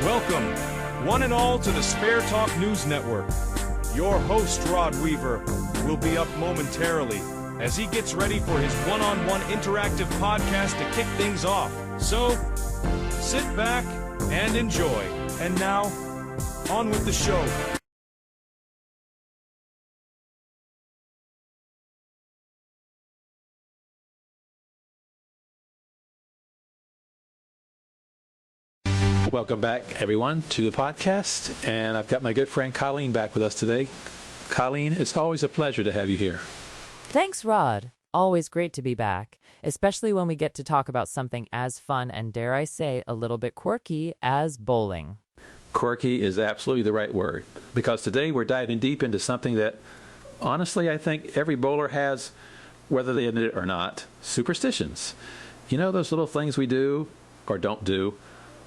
Welcome, one and all, to the SpareTalk News Network. Your host, Rod Weaver, will be up momentarily as he gets ready for his one-on-one interactive podcast to kick things off. So, sit back and enjoy. And now, on with the show. Welcome back, everyone, to the podcast, and I've got my good friend Colleen back with us today. Colleen, it's always a pleasure to have you here. Thanks, Rod. Always great to be back, especially when we get to talk about something as fun and, dare I say, a little bit quirky as bowling. Quirky is absolutely the right word, because today we're diving deep into something that, honestly, I think every bowler has, whether they admit it or not: superstitions. You know, those little things we do or don't do,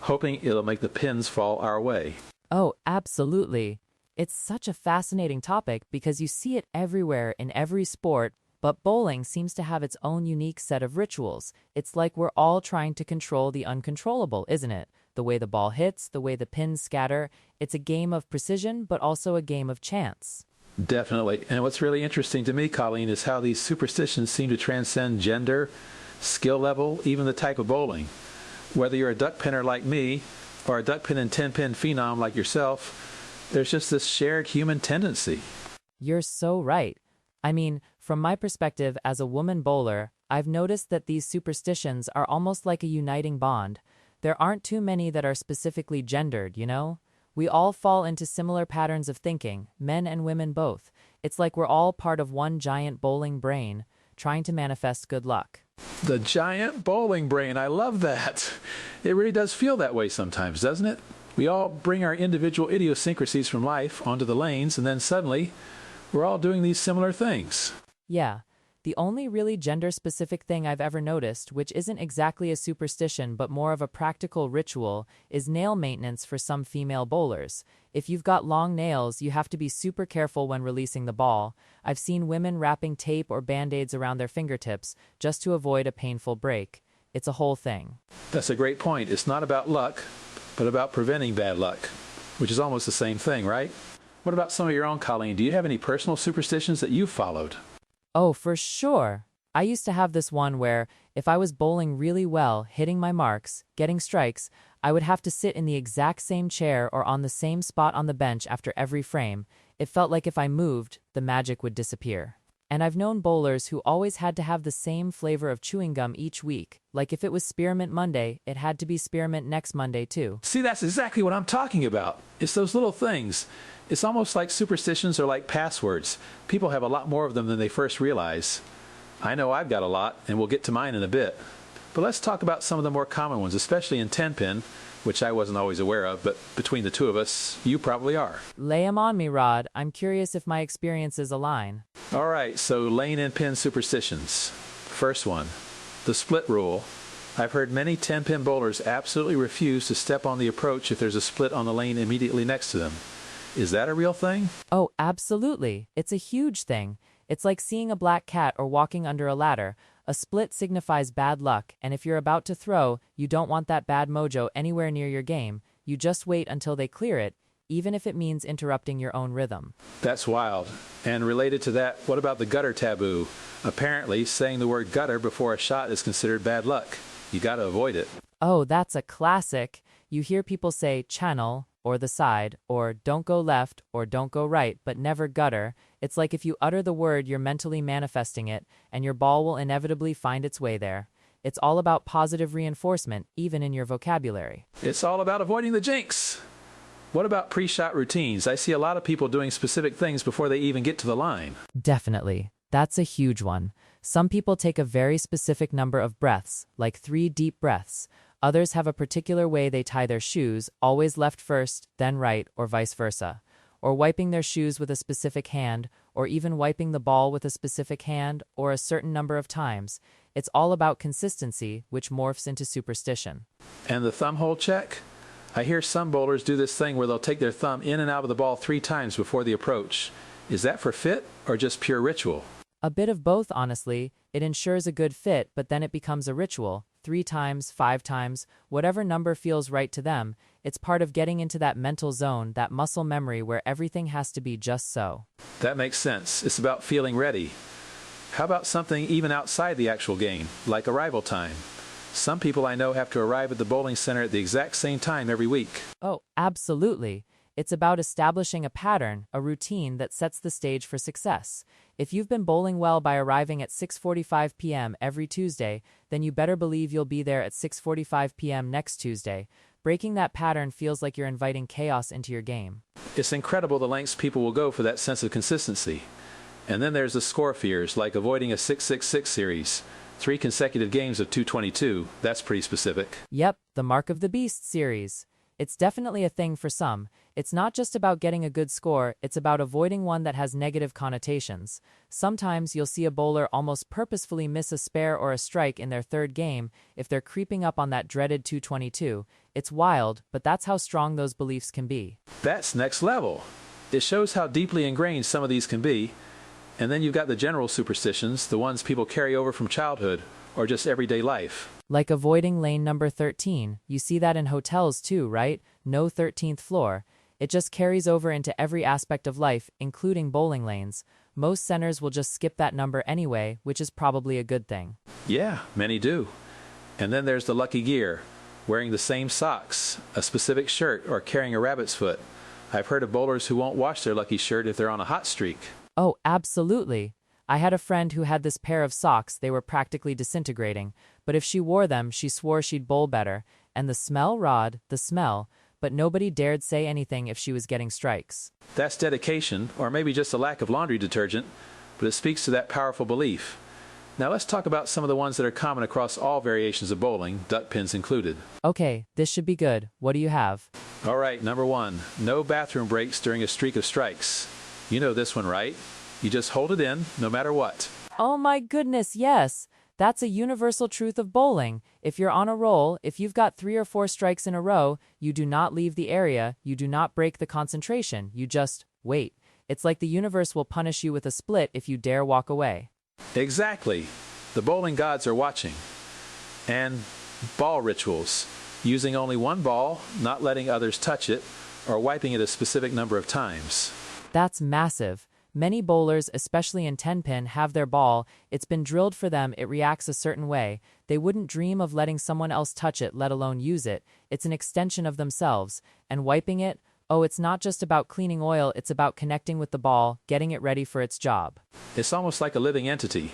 hoping it'll make the pins fall our way. Oh, absolutely. It's such a fascinating topic because you see it everywhere in every sport, but bowling seems to have its own unique set of rituals. It's like we're all trying to control the uncontrollable, isn't it? The way the ball hits, the way the pins scatter. It's a game of precision, but also a game of chance. Definitely. And what's really interesting to me, Colleen, is how these superstitions seem to transcend gender, skill level, even the type of bowling. Whether you're a duck pinner like me or a duck pin and 10-pin phenom like yourself, there's just this shared human tendency. You're so right. I mean, from my perspective as a woman bowler, I've noticed that these superstitions are almost like a uniting bond. There aren't too many that are specifically gendered, you know? We all fall into similar patterns of thinking, men and women both. It's like we're all part of one giant bowling brain, trying to manifest good luck. The giant bowling brain, I love that. It really does feel that way sometimes, doesn't it? We all bring our individual idiosyncrasies from life onto the lanes, and then suddenly, we're all doing these similar things. Yeah. The only really gender-specific thing I've ever noticed, which isn't exactly a superstition but more of a practical ritual, is nail maintenance for some female bowlers. If you've got long nails, you have to be super careful when releasing the ball. I've seen women wrapping tape or band-aids around their fingertips just to avoid a painful break. It's a whole thing. That's a great point. It's not about luck, but about preventing bad luck, which is almost the same thing, right? What about some of your own, Colleen? Do you have any personal superstitions that you've followed? Oh, for sure. I used to have this one where, if I was bowling really well, hitting my marks, getting strikes, I would have to sit in the exact same chair or on the same spot on the bench after every frame. It felt like if I moved, the magic would disappear. And I've known bowlers who always had to have the same flavor of chewing gum each week. Like if it was Spearmint Monday, it had to be Spearmint next Monday too. See, that's exactly what I'm talking about. It's those little things. It's almost like superstitions are like passwords. People have a lot more of them than they first realize. I know I've got a lot, and we'll get to mine in a bit. But let's talk about some of the more common ones, especially in 10-pin, which I wasn't always aware of, but between the two of us, you probably are. Lay 'em on me, Rod. I'm curious if my experiences align. All right, so lane and pin superstitions. First one, the split rule. I've heard many 10-pin bowlers absolutely refuse to step on the approach if there's a split on the lane immediately next to them. Is that a real thing? Oh, absolutely. It's a huge thing. It's like seeing a black cat or walking under a ladder. A split signifies bad luck, and if you're about to throw, you don't want that bad mojo anywhere near your game. You just wait until they clear it, even if it means interrupting your own rhythm. That's wild. And related to that, what about the gutter taboo? Apparently, saying the word gutter before a shot is considered bad luck. You gotta avoid it. Oh, that's a classic. You hear people say channel, or the side, or don't go left, or don't go right, but never gutter. It's like if you utter the word, you're mentally manifesting it, and your ball will inevitably find its way there. It's all about positive reinforcement, even in your vocabulary. It's all about avoiding the jinx. What about pre-shot routines? I see a lot of people doing specific things before they even get to the line. Definitely. That's a huge one. Some people take a very specific number of breaths, like 3 deep breaths. Others have a particular way they tie their shoes, always left first, then right, or vice versa. Or wiping their shoes with a specific hand, or even wiping the ball with a specific hand, or a certain number of times. It's all about consistency, which morphs into superstition. And the thumb hole check? I hear some bowlers do this thing where they'll take their thumb in and out of the ball 3 times before the approach. Is that for fit, or just pure ritual? A bit of both, honestly. It ensures a good fit, but then it becomes a ritual. 3 times, 5 times, whatever number feels right to them. It's part of getting into that mental zone, that muscle memory where everything has to be just so. That makes sense. It's about feeling ready. How about something even outside the actual game, like arrival time? Some people I know have to arrive at the bowling center at the exact same time every week. Oh, absolutely. It's about establishing a pattern, a routine that sets the stage for success. If you've been bowling well by arriving at 6:45 p.m. every Tuesday, then you better believe you'll be there at 6:45 p.m. next Tuesday. Breaking that pattern feels like you're inviting chaos into your game. It's incredible the lengths people will go for that sense of consistency. And then there's the score fears, like avoiding a 666 series. 3 consecutive games of 222, that's pretty specific. Yep, the Mark of the Beast series. It's definitely a thing for some. It's not just about getting a good score, it's about avoiding one that has negative connotations. Sometimes you'll see a bowler almost purposefully miss a spare or a strike in their third game if they're creeping up on that dreaded 222. It's wild, but that's how strong those beliefs can be. That's next level. It shows how deeply ingrained some of these can be. And then you've got the general superstitions, the ones people carry over from childhood or just everyday life. Like avoiding lane number 13. You see that in hotels too, right? No 13th floor. It just carries over into every aspect of life, including bowling lanes. Most centers will just skip that number anyway, which is probably a good thing. Yeah, many do. And then there's the lucky gear, wearing the same socks, a specific shirt, or carrying a rabbit's foot. I've heard of bowlers who won't wash their lucky shirt if they're on a hot streak. Oh, absolutely. I had a friend who had this pair of socks. They were practically disintegrating, but if she wore them, she swore she'd bowl better. And the smell, Rod, the smell, but nobody dared say anything if she was getting strikes. That's dedication, or maybe just a lack of laundry detergent, but it speaks to that powerful belief. Now let's talk about some of the ones that are common across all variations of bowling, duck pins included. Okay, this should be good. What do you have? All right, number 1, no bathroom breaks during a streak of strikes. You know this one, right? You just hold it in, no matter what. Oh my goodness, yes. That's a universal truth of bowling. If you're on a roll, if you've got 3 or 4 strikes in a row, you do not leave the area, you do not break the concentration, you just wait. It's like the universe will punish you with a split if you dare walk away. Exactly. The bowling gods are watching. And ball rituals, using only one ball, not letting others touch it, or wiping it a specific number of times. That's massive. Many bowlers, especially in 10-pin, have their ball. It's been drilled for them, it reacts a certain way. They wouldn't dream of letting someone else touch it, let alone use it. It's an extension of themselves. And wiping it, oh, it's not just about cleaning oil, it's about connecting with the ball, getting it ready for its job. It's almost like a living entity.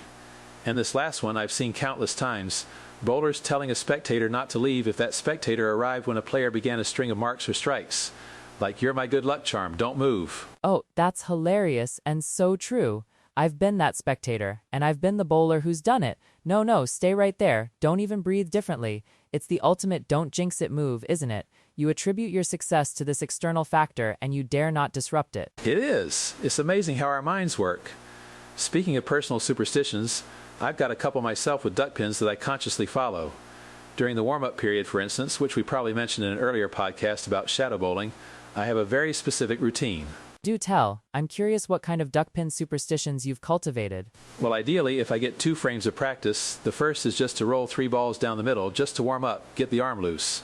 And this last one I've seen countless times. Bowlers telling a spectator not to leave if that spectator arrived when a player began a string of marks or strikes. Like, you're my good luck charm, don't move. Oh, that's hilarious and so true. I've been that spectator, and I've been the bowler who's done it. No, stay right there. Don't even breathe differently. It's the ultimate don't jinx it move, isn't it? You attribute your success to this external factor, and you dare not disrupt it. It is. It's amazing how our minds work. Speaking of personal superstitions, I've got a couple myself with duck pins that I consciously follow. During the warm-up period, for instance, which we probably mentioned in an earlier podcast about shadow bowling, I have a very specific routine. Do tell. I'm curious what kind of duck pin superstitions you've cultivated. Well, ideally, if I get 2 frames of practice, the first is just to roll 3 balls down the middle, just to warm up, get the arm loose.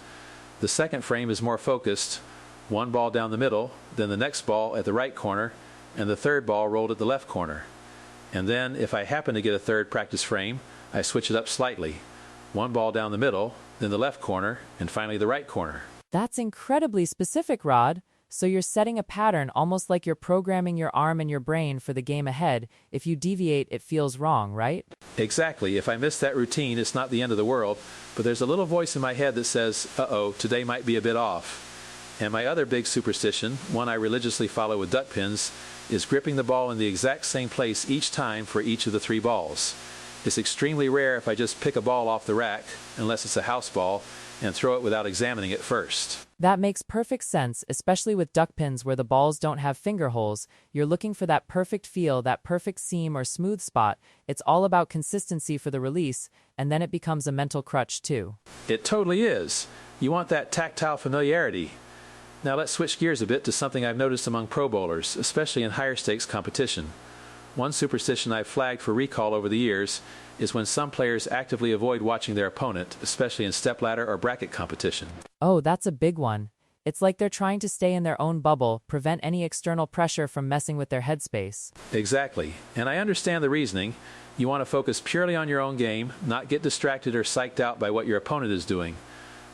The second frame is more focused, 1 ball down the middle, then the next ball at the right corner, and the third ball rolled at the left corner. And then, if I happen to get a third practice frame, I switch it up slightly. 1 ball down the middle, then the left corner, and finally the right corner. That's incredibly specific, Rod. So you're setting a pattern almost like you're programming your arm and your brain for the game ahead. If you deviate, it feels wrong, right? Exactly. If I miss that routine, it's not the end of the world, but there's a little voice in my head that says, uh-oh, today might be a bit off. And my other big superstition, one I religiously follow with duck pins, is gripping the ball in the exact same place each time for each of the 3 balls. It's extremely rare if I just pick a ball off the rack, unless it's a house ball, and throw it without examining it first. That makes perfect sense, especially with duck pins where the balls don't have finger holes. You're looking for that perfect feel, that perfect seam or smooth spot. It's all about consistency for the release, and then it becomes a mental crutch too. It totally is. You want that tactile familiarity. Now let's switch gears a bit to something I've noticed among pro bowlers, especially in higher stakes competition. One superstition I've flagged for recall over the years is when some players actively avoid watching their opponent, especially in stepladder or bracket competition. Oh, that's a big one. It's like they're trying to stay in their own bubble, prevent any external pressure from messing with their headspace. Exactly. And I understand the reasoning. You want to focus purely on your own game, not get distracted or psyched out by what your opponent is doing.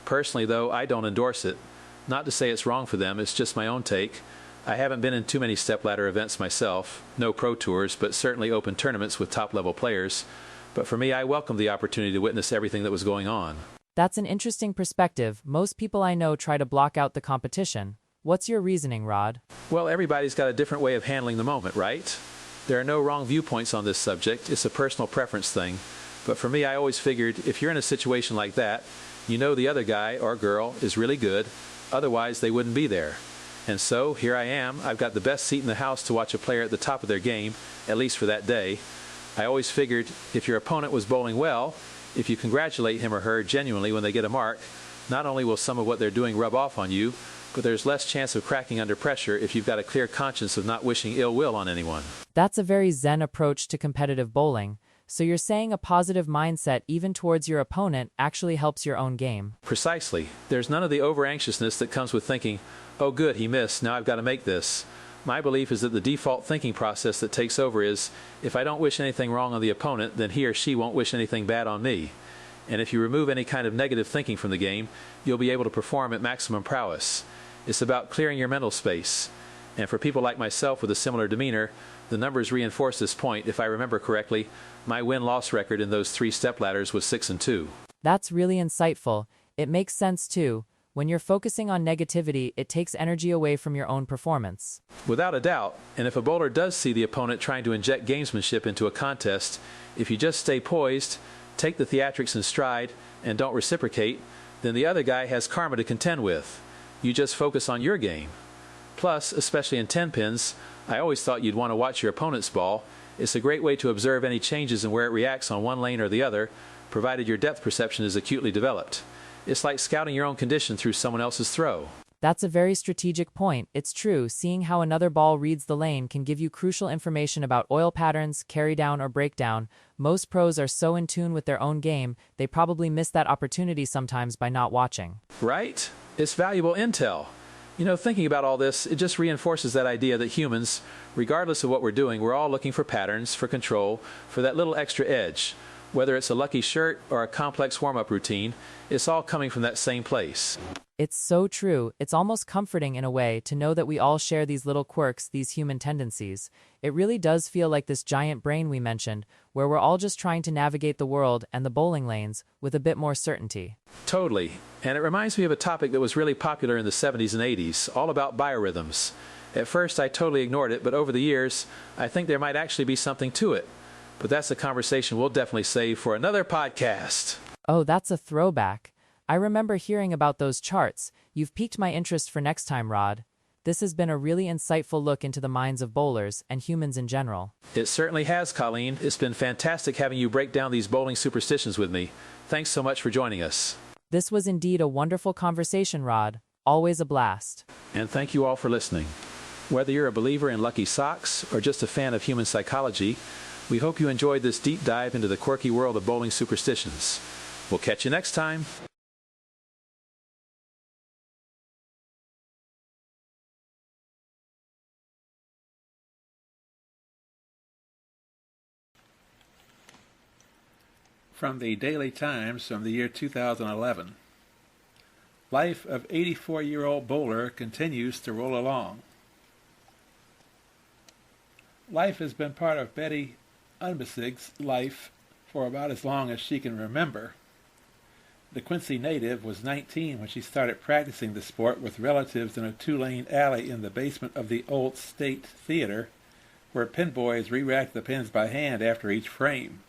Personally, though, I don't endorse it. Not to say it's wrong for them, it's just my own take. I haven't been in too many stepladder events myself, no pro tours, but certainly open tournaments with top-level players. But for me, I welcomed the opportunity to witness everything that was going on. That's an interesting perspective. Most people I know try to block out the competition. What's your reasoning, Rod? Well, everybody's got a different way of handling the moment, right? There are no wrong viewpoints on this subject. It's a personal preference thing. But for me, I always figured if you're in a situation like that, you know the other guy or girl is really good, otherwise they wouldn't be there. And so, here I am. I've got the best seat in the house to watch a player at the top of their game, at least for that day. I always figured if your opponent was bowling well, if you congratulate him or her genuinely when they get a mark, not only will some of what they're doing rub off on you, but there's less chance of cracking under pressure if you've got a clear conscience of not wishing ill will on anyone. That's a very zen approach to competitive bowling. So you're saying a positive mindset even towards your opponent actually helps your own game. Precisely. There's none of the over-anxiousness that comes with thinking, oh good, he missed, now I've got to make this. My belief is that the default thinking process that takes over is, if I don't wish anything wrong on the opponent, then he or she won't wish anything bad on me. And if you remove any kind of negative thinking from the game, you'll be able to perform at maximum prowess. It's about clearing your mental space. And for people like myself with a similar demeanor, the numbers reinforce this point. If I remember correctly, my win-loss record in those 3 stepladders was 6-2. That's really insightful. It makes sense too. When you're focusing on negativity, it takes energy away from your own performance. Without a doubt, and if a bowler does see the opponent trying to inject gamesmanship into a contest, if you just stay poised, take the theatrics in stride, and don't reciprocate, then the other guy has karma to contend with. You just focus on your game. Plus, especially in 10 pins, I always thought you'd want to watch your opponent's ball. It's a great way to observe any changes in where it reacts on one lane or the other, provided your depth perception is acutely developed. It's like scouting your own condition through someone else's throw. That's a very strategic point. It's true, seeing how another ball reads the lane can give you crucial information about oil patterns, carry down, or breakdown. Most pros are so in tune with their own game, they probably miss that opportunity sometimes by not watching. Right? It's valuable intel. You know, thinking about all this, it just reinforces that idea that humans, regardless of what we're doing, we're all looking for patterns, for control, for that little extra edge. Whether it's a lucky shirt or a complex warm-up routine, it's all coming from that same place. It's so true. It's almost comforting in a way to know that we all share these little quirks, these human tendencies. It really does feel like this giant brain we mentioned, where we're all just trying to navigate the world and the bowling lanes with a bit more certainty. Totally. And it reminds me of a topic that was really popular in the 70s and 80s, all about biorhythms. At first, I totally ignored it, but over the years, I think there might actually be something to it. But that's a conversation we'll definitely save for another podcast. Oh, that's a throwback. I remember hearing about those charts. You've piqued my interest for next time, Rod. This has been a really insightful look into the minds of bowlers and humans in general. It certainly has, Colleen. It's been fantastic having you break down these bowling superstitions with me. Thanks so much for joining us. This was indeed a wonderful conversation, Rod. Always a blast. And thank you all for listening. Whether you're a believer in lucky socks or just a fan of human psychology, we hope you enjoyed this deep dive into the quirky world of bowling superstitions. We'll catch you next time. From the Daily Times from the year 2011. Life of 84-year-old bowler continues to roll along. Life has been part of Betty Unbesig's life for about as long as she can remember. The Quincy native was 19 when she started practicing the sport with relatives in a 2-lane alley in the basement of the old State Theater, where pin boys re-racked the pins by hand after each frame.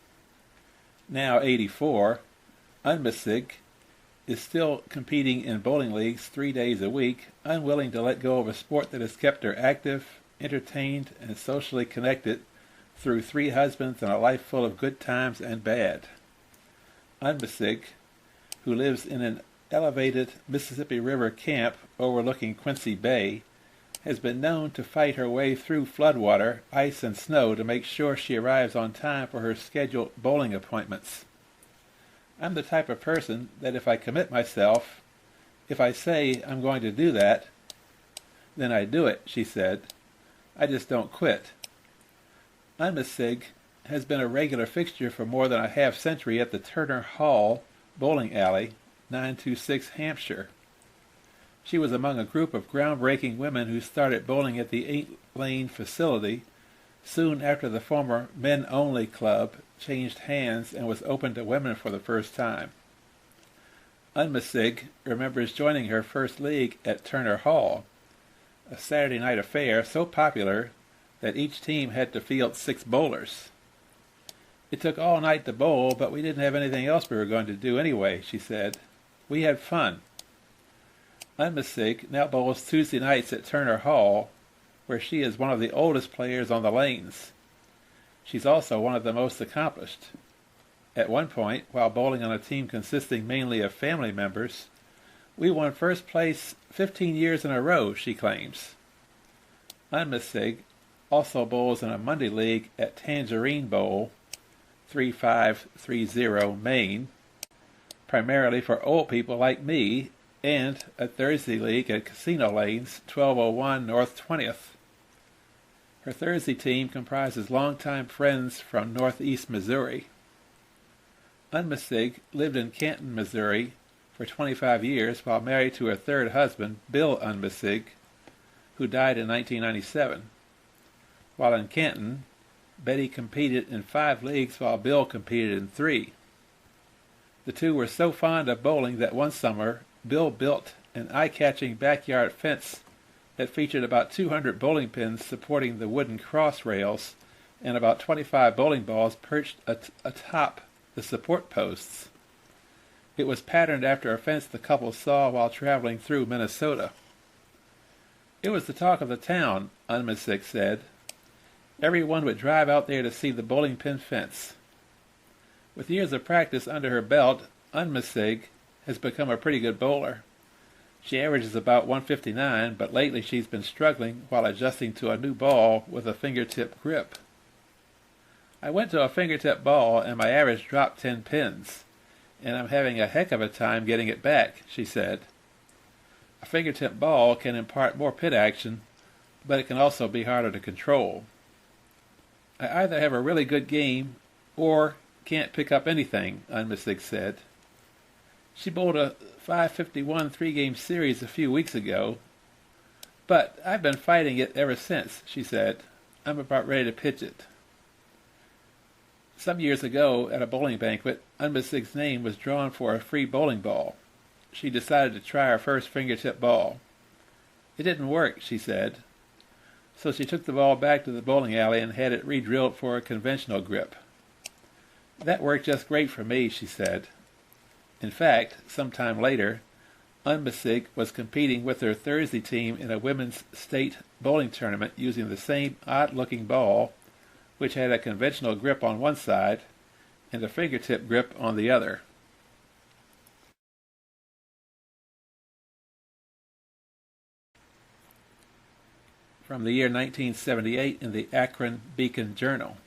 Now 84, Unbesig is still competing in bowling leagues 3 days a week, unwilling to let go of a sport that has kept her active, entertained, and socially connected through 3 husbands and a life full of good times and bad. Unbesig, who lives in an elevated Mississippi River camp overlooking Quincy Bay, has been known to fight her way through floodwater, ice, and snow to make sure she arrives on time for her scheduled bowling appointments. I'm the type of person that if I commit myself, if I say I'm going to do that, then I do it, she said. I just don't quit. Unmissig has been a regular fixture for more than a half-century at the Turner Hall Bowling Alley, 926 Hampshire. She was among a group of groundbreaking women who started bowling at the 8-lane facility soon after the former men-only club changed hands and was open to women for the first time. Unmissig remembers joining her first league at Turner Hall, a Saturday night affair so popular that each team had to field 6 bowlers. It took all night to bowl, but we didn't have anything else we were going to do anyway, she said. We had fun. Unmissig now bowls Tuesday nights at Turner Hall, where she is one of the oldest players on the lanes. She's also one of the most accomplished. At one point, while bowling on a team consisting mainly of family members, we won first place 15 years in a row, she claims. Unmissig also bowls in a Monday league at Tangerine Bowl, 3530 Maine, primarily for old people like me, and a Thursday league at Casino Lanes, 1201 North 20th. Her Thursday team comprises longtime friends from northeast Missouri. Unmissig lived in Canton, Missouri for 25 years while married to her third husband, Bill Unmissig, who died in 1997. While in Canton, Betty competed in 5 leagues while Bill competed in 3. The two were so fond of bowling that one summer, Bill built an eye-catching backyard fence that featured about 200 bowling pins supporting the wooden cross rails and about 25 bowling balls perched atop the support posts. It was patterned after a fence the couple saw while traveling through Minnesota. It was the talk of the town, Unmissig said. Everyone would drive out there to see the bowling pin fence. With years of practice under her belt, Unmissig has become a pretty good bowler. She averages about 159, but lately she's been struggling while adjusting to a new ball with a fingertip grip. I went to a fingertip ball and my average dropped 10 pins, and I'm having a heck of a time getting it back, she said. A fingertip ball can impart more pin action, but it can also be harder to control. I either have a really good game or can't pick up anything, Unmissig said. She bowled a 551 3-game series a few weeks ago, but I've been fighting it ever since, she said. I'm about ready to pitch it. Some years ago, at a bowling banquet, Unmissig's name was drawn for a free bowling ball. She decided to try her first fingertip ball. It didn't work, she said, so she took the ball back to the bowling alley and had it re-drilled for a conventional grip. That worked just great for me, she said. In fact, sometime later, Unmissig was competing with her Thursday team in a women's state bowling tournament using the same odd-looking ball, which had a conventional grip on one side and a fingertip grip on the other. From the year 1978 in the Akron Beacon Journal.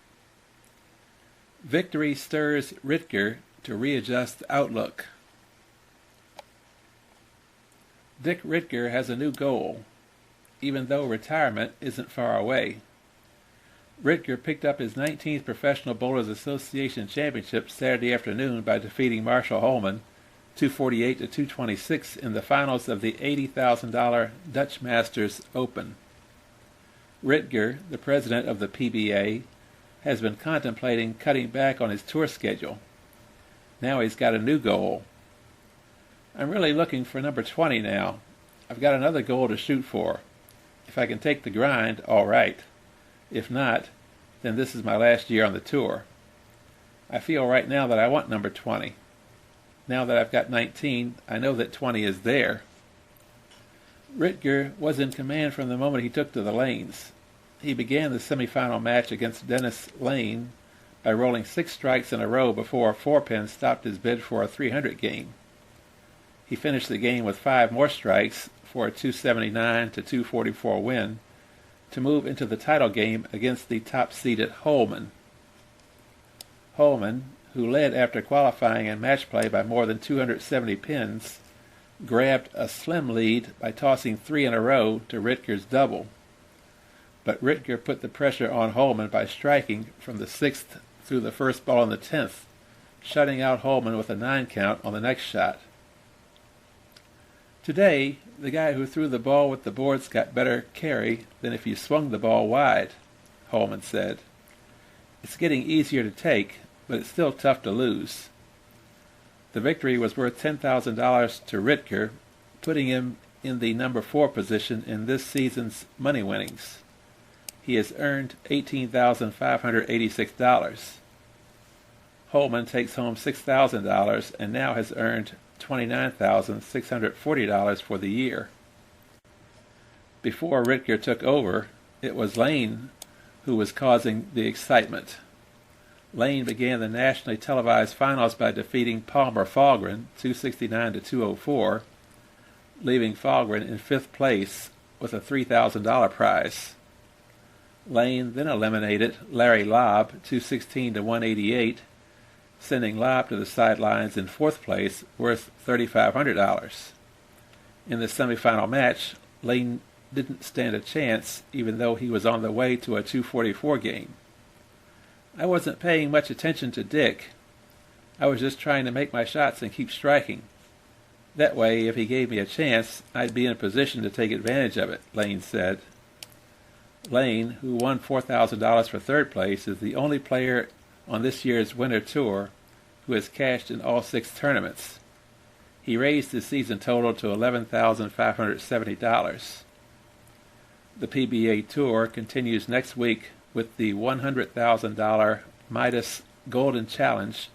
Victory stirs Ritger to readjust outlook. Dick Ritger has a new goal, even though retirement isn't far away. Ritger picked up his 19th Professional Bowlers Association Championship Saturday afternoon by defeating Marshall Holman 248 to 226 in the finals of the $80,000 Dutch Masters Open. Ritger, the president of the PBA, has been contemplating cutting back on his tour schedule. Now he's got a new goal. I'm really looking for number 20 now. I've got another goal to shoot for. If I can take the grind, all right. If not, then this is my last year on the tour. I feel right now that I want number 20. Now that I've got 19, I know that 20 is there. Ritger was in command from the moment he took to the lanes. He began the semifinal match against Dennis Lane by rolling 6 strikes in a row before a 4-pin stopped his bid for a 300 game. He finished the game with 5 more strikes, for a 279 to 244 win to move into the title game against the top-seeded Holman. Holman, who led after qualifying in match play by more than 270 pins, grabbed a slim lead by tossing 3 in a row to Ritger's double. But Ritger put the pressure on Holman by striking from the 6th through the first ball in the 10th, shutting out Holman with a 9 count on the next shot. Today, the guy who threw the ball with the boards got better carry than if you swung the ball wide, Holman said. It's getting easier to take, but it's still tough to lose. The victory was worth $10,000 to Ritger, putting him in the number 4 position in this season's money winnings. He has earned $18,586. Holman takes home $6,000 and now has earned $29,640 for the year. Before Ritger took over, it was Lane who was causing the excitement. Lane began the nationally televised finals by defeating Palmer Fahlgren 269 to 204, leaving Fahlgren in 5th place with a $3,000 prize. Lane then eliminated Larry Lobb 216 to 188, sending Lobb to the sidelines in 4th place, worth $3,500. In the semifinal match, Lane didn't stand a chance, even though he was on the way to a 244 game. I wasn't paying much attention to Dick. I was just trying to make my shots and keep striking. That way, if he gave me a chance, I'd be in a position to take advantage of it, Lane said. Lane, who won $4,000 for 3rd place, is the only player on this year's Winter Tour who has cashed in all 6 tournaments. He raised his season total to $11,570. The PBA Tour continues next week with the $100,000 Midas Golden Challenge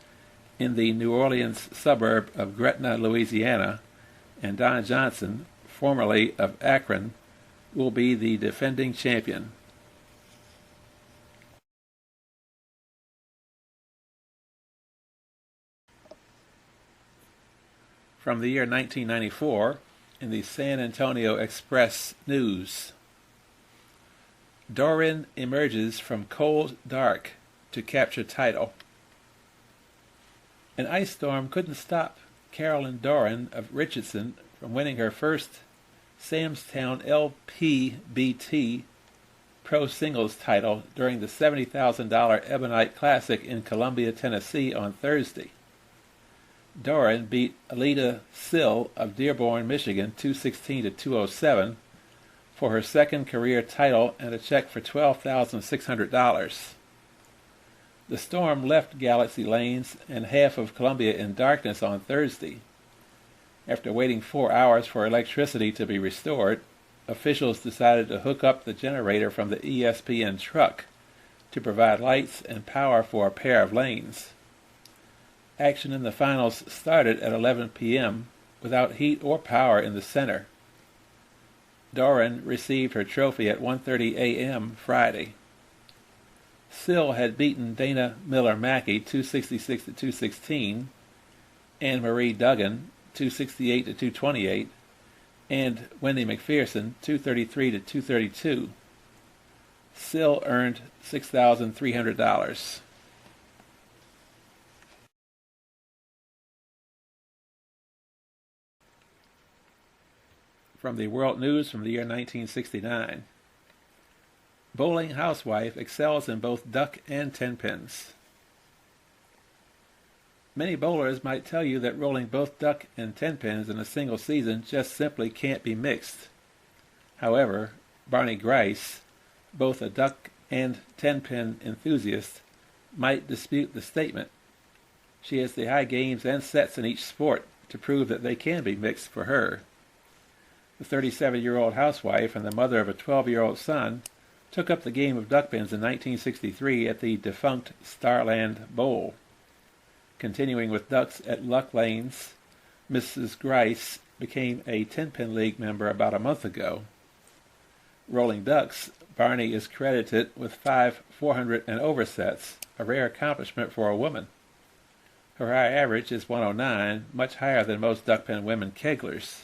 in the New Orleans suburb of Gretna, Louisiana, and Don Johnson, formerly of Akron, will be the defending champion. From the year 1994, in the San Antonio Express News, Doran emerges from cold dark to capture title. An ice storm couldn't stop Carolyn Doran of Richardson from winning her first Samstown LPBT Pro Singles title during the $70,000 Ebonite Classic in Columbia, Tennessee on Thursday. Doran beat Alida Sill of Dearborn, Michigan 216 to 207 for her 2nd career title and a check for $12,600. The storm left Galaxy Lanes and half of Columbia in darkness on Thursday. After waiting 4 hours for electricity to be restored, officials decided to hook up the generator from the ESPN truck to provide lights and power for a pair of lanes. Action in the finals started at 11 p.m. without heat or power in the center. Doran received her trophy at 1:30 a.m. Friday. Sill had beaten Dana Miller-Mackey 266 to 216, Anne Marie Duggan 268 to 228, and Wendy McPherson 233 to 232. Sill earned $6,300. From the World News from the year 1969. Bowling housewife excels in both duck and 10 pins. Many bowlers might tell you that rolling both duck and 10 pins in a single season just simply can't be mixed. However, Barney Grice, both a duck and 10 pin enthusiast, might dispute the statement. She has the high games and sets in each sport to prove that they can be mixed for her. The 37-year-old housewife and the mother of a 12-year-old son took up the game of duck pins in 1963 at the defunct Starland Bowl. Continuing with ducks at Luck Lanes, Mrs. Grice became a 10-pin league member about a month ago. Rolling ducks, Barney is credited with 5 400 and over sets, a rare accomplishment for a woman. Her high average is 109, much higher than most duck pin women keglers.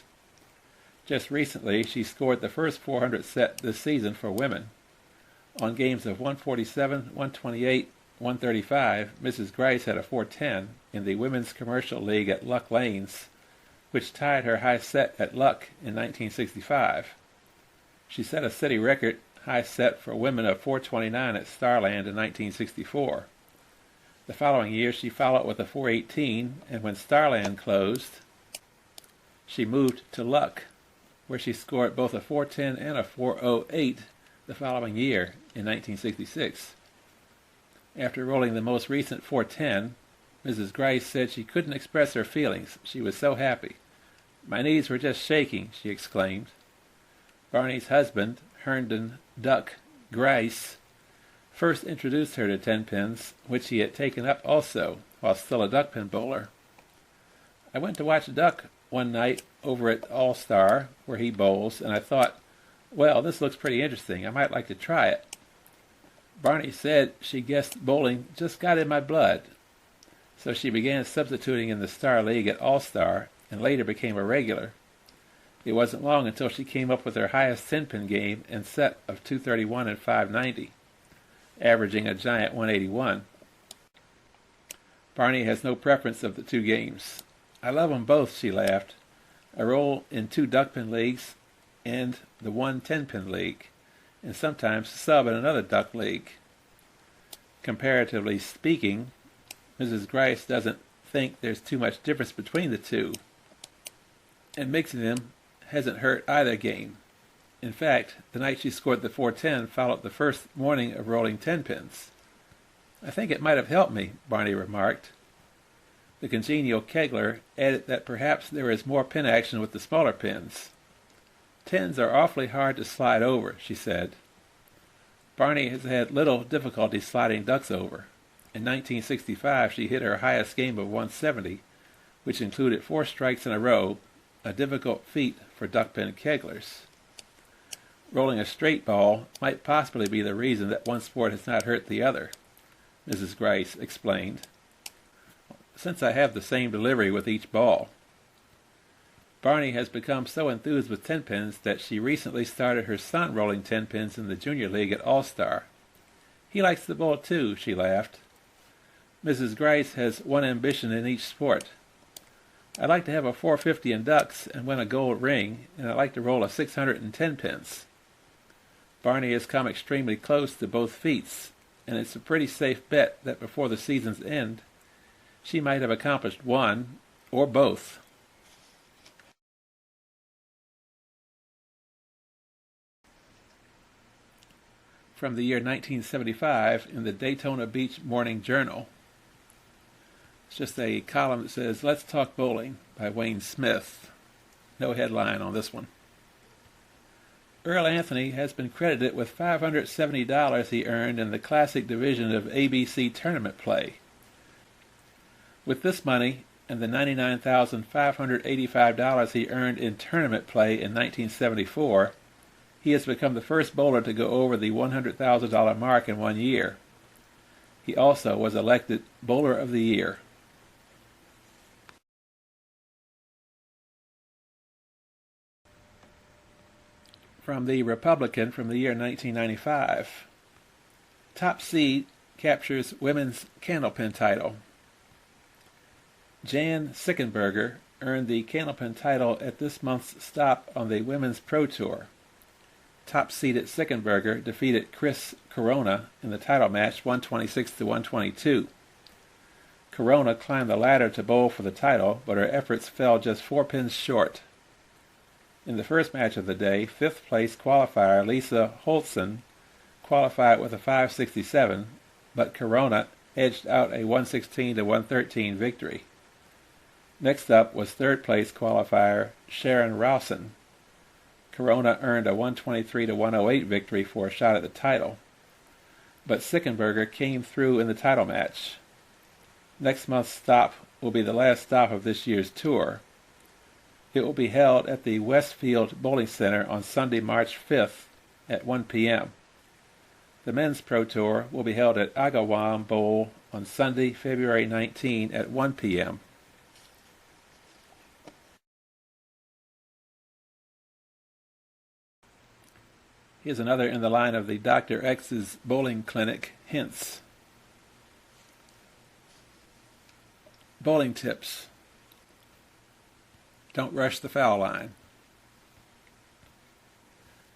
Just recently, she scored the first 400 set this season for women. On games of 147, 128, 135, Mrs. Grice had a 410 in the Women's Commercial League at Luck Lanes, which tied her high set at Luck in 1965. She set a city record high set for women of 429 at Starland in 1964. The following year, she followed with a 418, and when Starland closed, she moved to Luck, where she scored both a 410 and a 408 the following year in 1966. After rolling the most recent 410, Mrs. Grice said she couldn't express her feelings. She was so happy. "My knees were just shaking," she exclaimed. Barney's husband, Herndon Duck Grice, first introduced her to 10-pins, which he had taken up also, while still a duck-pin bowler. "I went to watch Duck one night over at All-Star, where he bowls, and I thought, well, this looks pretty interesting. I might like to try it." Barney said she guessed bowling just got in my blood. So she began substituting in the Star League at All-Star and later became a regular. It wasn't long until she came up with her highest 10-pin game and set of 231 and 590, averaging a giant 181. Barney has no preference of the two games. "I love them both," she laughed. "I roll in 2 duck-pin leagues and the 1 10-pin league, and sometimes sub in another duck league." Comparatively speaking, Mrs. Grice doesn't think there's too much difference between the two, and mixing them hasn't hurt either game. In fact, the night she scored the 410 followed the first morning of rolling 10-pins. "I think it might have helped me," Barney remarked. The congenial Kegler added that perhaps there is more pin action with the smaller pins. "Tens are awfully hard to slide over," she said. Barney has had little difficulty sliding ducks over. In 1965, she hit her highest game of 170, which included 4 strikes in a row, a difficult feat for duck-pin Keglers. Rolling a straight ball might possibly be the reason that one sport has not hurt the other, Mrs. Grice explained, "since I have the same delivery with each ball." Barney has become so enthused with 10-pins that she recently started her son rolling 10-pins in the Junior League at All-Star. "He likes the bowl too," she laughed. Mrs. Grice has one ambition in each sport. "I'd like to have a 450 in ducks and win a gold ring, and I'd like to roll a 600 in 10-pins. Barney has come extremely close to both feats, and it's a pretty safe bet that before the season's end, she might have accomplished one or both. From the year 1975 in the Daytona Beach Morning Journal. It's just a column that says, "Let's Talk Bowling" by Wayne Smith. No headline on this one. Earl Anthony has been credited with $570 he earned in the Classic Division of ABC tournament play. With this money and the $99,585 he earned in tournament play in 1974, he has become the first bowler to go over the $100,000 mark in one year. He also was elected Bowler of the Year. From the Republican from the year 1995. Top seed captures women's candlepin title. Jan Sickenberger earned the candlepin title at this month's stop on the Women's Pro Tour. Top-seeded Sickenberger defeated Chris Corona in the title match 126 to 122. Corona climbed the ladder to bowl for the title, but her efforts fell just 4 pins short. In the first match of the day, 5th place qualifier Lisa Holtzen qualified with a 567, but Corona edged out a 116 to 113 victory. Next up was 3rd place qualifier Sharon Rowson. Corona earned a 123 to 108 victory for a shot at the title, but Sickenberger came through in the title match. Next month's stop will be the last stop of this year's tour. It will be held at the Westfield Bowling Center on Sunday, March 5th at 1 p.m. The Men's Pro Tour will be held at Agawam Bowl on Sunday, February 19 at 1 p.m. Here's another in the line of the Dr. X's bowling clinic hints. Bowling tips. Don't rush the foul line.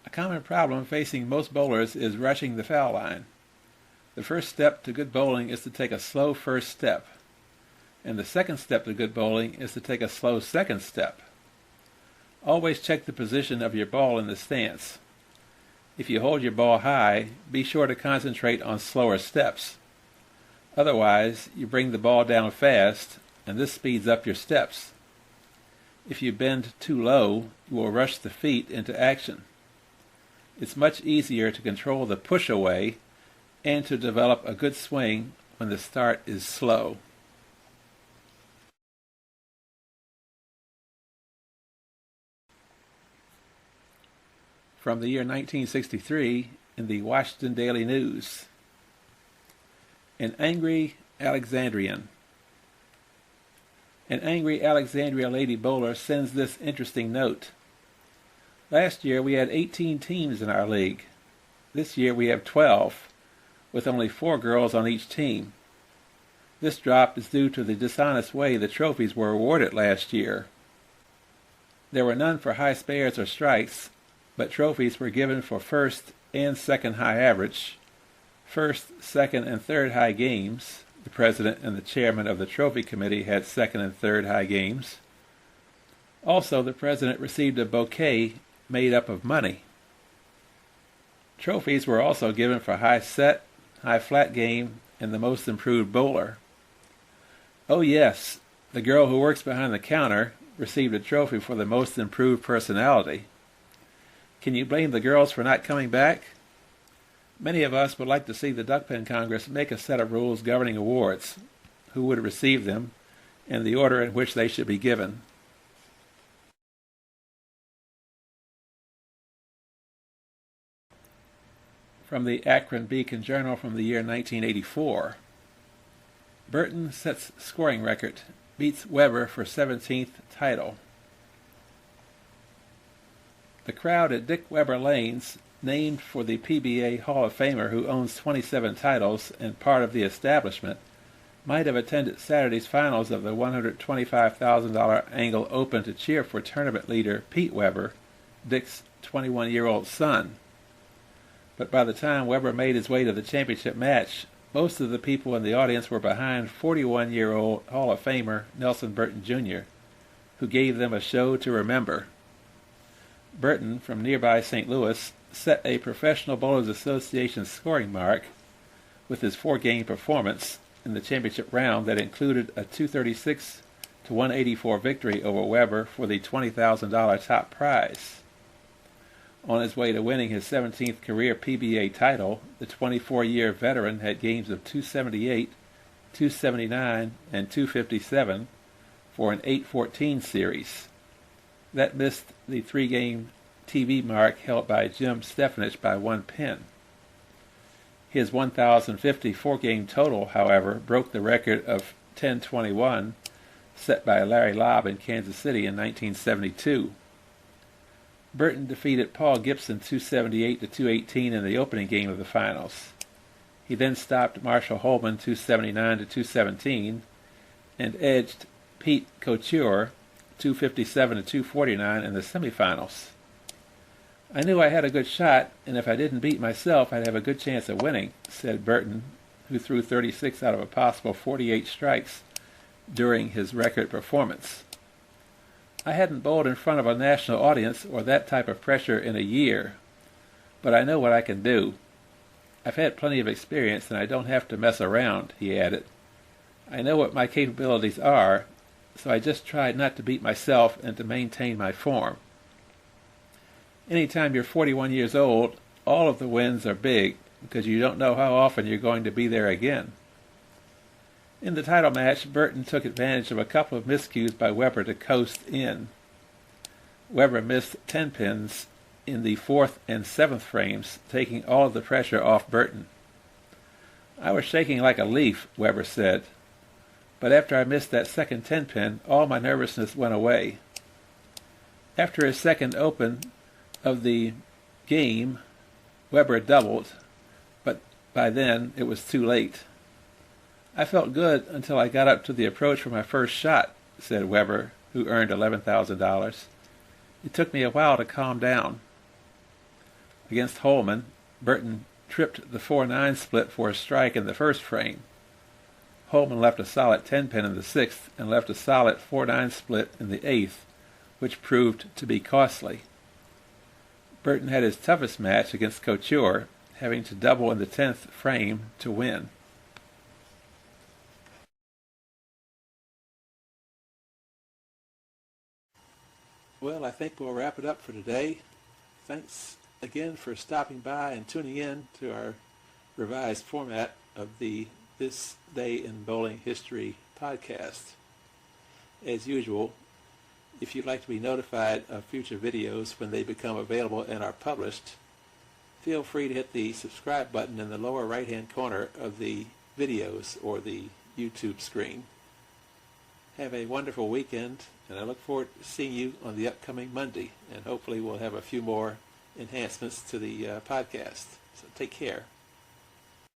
A common problem facing most bowlers is rushing the foul line. The first step to good bowling is to take a slow first step, and the second step to good bowling is to take a slow second step. Always check the position of your ball in the stance. If you hold your ball high, be sure to concentrate on slower steps. Otherwise, you bring the ball down fast, and this speeds up your steps. If you bend too low, you will rush the feet into action. It's much easier to control the push away and to develop a good swing when the start is slow. From the year 1963 in the Washington Daily News. An angry Alexandrian. An angry Alexandria lady bowler sends this interesting note. Last year we had 18 teams in our league. This year we have 12, with only 4 girls on each team. This drop is due to the dishonest way the trophies were awarded last year. There were none for high spares or strikes, but trophies were given for first and second high average, first, second, and third high games. The president and the chairman of the trophy committee had second and third high games. Also, the president received a bouquet made up of money. Trophies were also given for high set, high flat game, and the most improved bowler. Oh yes, the girl who works behind the counter received a trophy for the most improved personality. Can you blame the girls for not coming back? Many of us would like to see the Duckpin Congress make a set of rules governing awards, who would receive them, and the order in which they should be given. From the Akron Beacon Journal from the year 1984. Burton sets scoring record, beats Weber for 17th title. The crowd at Dick Weber Lanes, named for the PBA Hall of Famer who owns 27 titles and part of the establishment, might have attended Saturday's finals of the $125,000 Angle Open to cheer for tournament leader Pete Weber, Dick's 21-year-old son. But by the time Weber made his way to the championship match, most of the people in the audience were behind 41-year-old Hall of Famer Nelson Burton Jr., who gave them a show to remember. Burton, from nearby St. Louis, set a Professional Bowlers Association scoring mark with his 4-game performance in the championship round that included a 236-184 victory over Weber for the $20,000 top prize. On his way to winning his 17th career PBA title, the 24-year veteran had games of 278, 279, and 257 for an 8-14 series. That missed the 3-game TV mark held by Jim Stefanich by 1 pin. His 1,050 4-game total, however, broke the record of 10-21 set by Larry Lobb in Kansas City in 1972. Burton defeated Paul Gibson 278-218 in the opening game of the finals. He then stopped Marshall Holman 279-217 and edged Pete Couture 257-249 in the semifinals. I knew I had a good shot, and if I didn't beat myself, I'd have a good chance of winning, said Burton, who threw 36 out of a possible 48 strikes during his record performance. I hadn't bowled in front of a national audience or that type of pressure in a year, but I know what I can do. I've had plenty of experience, and I don't have to mess around, he added. I know what my capabilities are, so I just tried not to beat myself and to maintain my form. Anytime you're 41 years old, all of the wins are big because you don't know how often you're going to be there again. In the title match, Burton took advantage of a couple of miscues by Weber to coast in. Weber missed 10 pins in the 4th and 7th frames, taking all of the pressure off Burton. I was shaking like a leaf, Weber said. But after I missed that second 10-pin, all my nervousness went away. After his second open of the game, Weber doubled, but by then it was too late. I felt good until I got up to the approach for my first shot, said Weber, who earned $11,000. It took me a while to calm down. Against Holman, Burton tripped the 4-9 split for a strike in the first frame. Holman left a solid 10-pin in the sixth and left a solid 4-9 split in the eighth, which proved to be costly. Burton had his toughest match against Couture, having to double in the 10th frame to win. Well, I think we'll wrap it up for today. Thanks again for stopping by and tuning in to our revised format of the This Day in Bowling History podcast. As usual, if you'd like to be notified of future videos when they become available and are published, feel free to hit the subscribe button in the lower right-hand corner of the videos or the YouTube screen. Have a wonderful weekend, and I look forward to seeing you on the upcoming Monday, and hopefully we'll have a few more enhancements to the podcast. So take care.